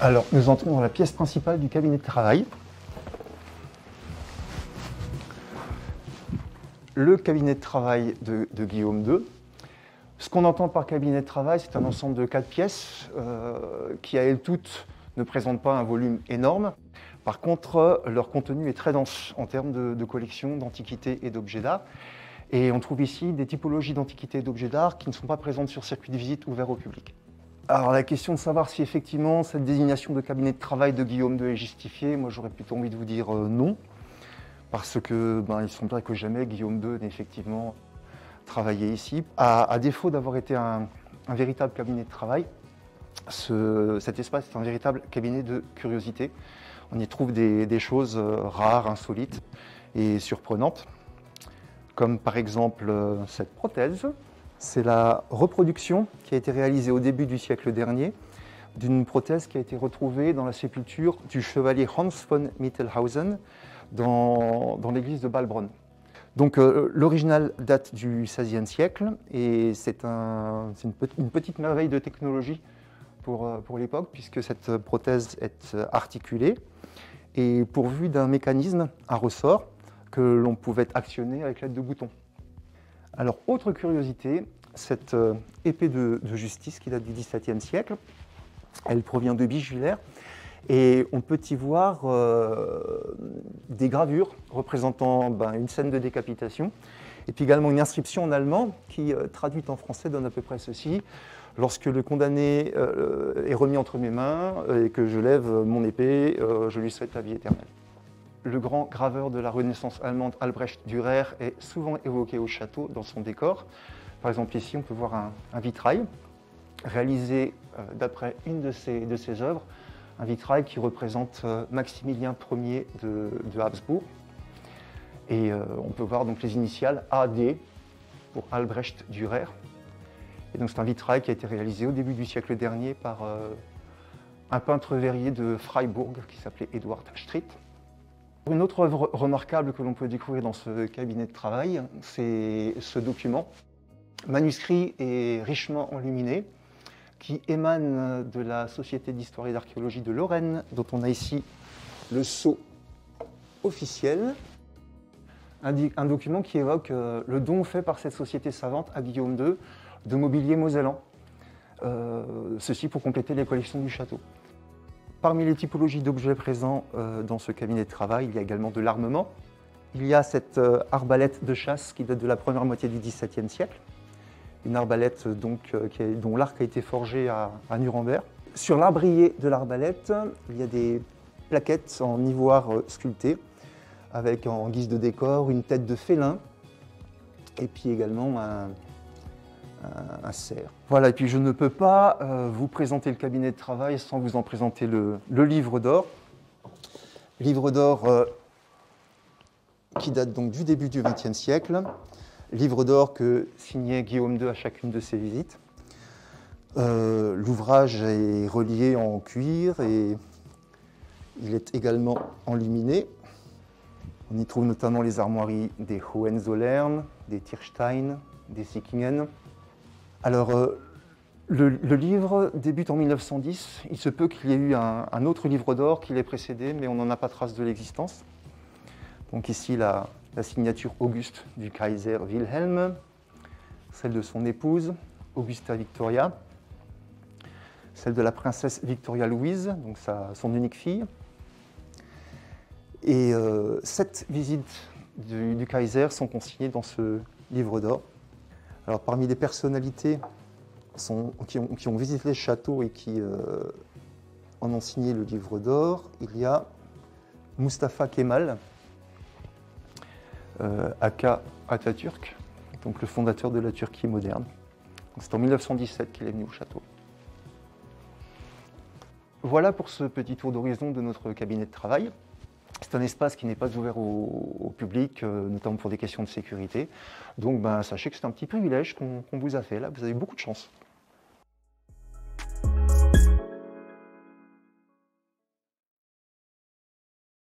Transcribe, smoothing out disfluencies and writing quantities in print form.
Alors, nous entrons dans la pièce principale du cabinet de travail. Le cabinet de travail de Guillaume II. Ce qu'on entend par cabinet de travail, c'est un ensemble de 4 pièces qui, à elles toutes, ne présentent pas un volume énorme. Par contre, leur contenu est très dense en termes de collection d'antiquités et d'objets d'art. Et on trouve ici des typologies d'antiquités et d'objets d'art qui ne sont pas présentes sur circuit de visite ouvert au public. Alors la question de savoir si effectivement cette désignation de cabinet de travail de Guillaume II est justifiée, moi j'aurais plutôt envie de vous dire non, parce que il semblerait que jamais Guillaume II n'ait effectivement travaillé ici. À défaut d'avoir été un véritable cabinet de travail, cet espace est un véritable cabinet de curiosité. On y trouve des choses rares, insolites et surprenantes, comme par exemple cette prothèse. C'est la reproduction qui a été réalisée au début du siècle dernier d'une prothèse qui a été retrouvée dans la sépulture du chevalier Hans von Mittelhausen dans l'église de Ballbronn. Donc l'original date du XVIe siècle et c'est une petite merveille de technologie pour l'époque, puisque cette prothèse est articulée et pourvue d'un mécanisme à ressort que l'on pouvait actionner avec l'aide de boutons. Alors, autre curiosité, cette épée de justice qui date du XVIIe siècle, elle provient de Bischwiller et on peut y voir des gravures représentant une scène de décapitation et puis également une inscription en allemand qui, traduite en français, donne à peu près ceci. Lorsque le condamné est remis entre mes mains et que je lève mon épée, je lui souhaite la vie éternelle. Le grand graveur de la Renaissance allemande Albrecht Dürer est souvent évoqué au château dans son décor. Par exemple, ici, on peut voir un vitrail réalisé d'après une de ses œuvres, un vitrail qui représente Maximilien Ier de Habsbourg. Et on peut voir donc les initiales AD pour Albrecht Dürer. Et donc c'est un vitrail qui a été réalisé au début du siècle dernier par un peintre verrier de Freiburg qui s'appelait Eduard Stritt. Une autre œuvre remarquable que l'on peut découvrir dans ce cabinet de travail, c'est ce document, manuscrit et richement enluminé, qui émane de la Société d'histoire et d'archéologie de Lorraine, dont on a ici le sceau officiel. Un document qui évoque le don fait par cette société savante à Guillaume II de mobilier mosellan, ceci pour compléter les collections du château. Parmi les typologies d'objets présents dans ce cabinet de travail, il y a également de l'armement. Il y a cette arbalète de chasse qui date de la première moitié du XVIIe siècle, une arbalète donc, dont l'arc a été forgé à Nuremberg. Sur l'arbrier de l'arbalète, il y a des plaquettes en ivoire sculpté, avec en guise de décor une tête de félin, et puis également un cerf. Voilà, et puis je ne peux pas vous présenter le cabinet de travail sans vous en présenter le livre d'or. Livre d'or qui date donc du début du XXe siècle. Livre d'or que signait Guillaume II à chacune de ses visites. L'ouvrage est relié en cuir et il est également enluminé. On y trouve notamment les armoiries des Hohenzollern, des Tirstein, des Sickingen. Alors, le livre débute en 1910. Il se peut qu'il y ait eu un autre livre d'or qui l'ait précédé, mais on n'en a pas trace de l'existence. Donc ici, la signature Auguste du Kaiser Wilhelm, celle de son épouse, Augusta Victoria, celle de la princesse Victoria Louise, donc son unique fille. Et 7 visites du Kaiser sont consignées dans ce livre d'or. Alors, parmi les personnalités qui ont visité le château et qui en ont signé le livre d'or, il y a Mustafa Kemal, aka Atatürk, donc le fondateur de la Turquie moderne. C'est en 1917 qu'il est venu au château. Voilà pour ce petit tour d'horizon de notre cabinet de travail. C'est un espace qui n'est pas ouvert au public, notamment pour des questions de sécurité. Donc sachez que c'est un petit privilège qu'on vous a fait là, vous avez beaucoup de chance.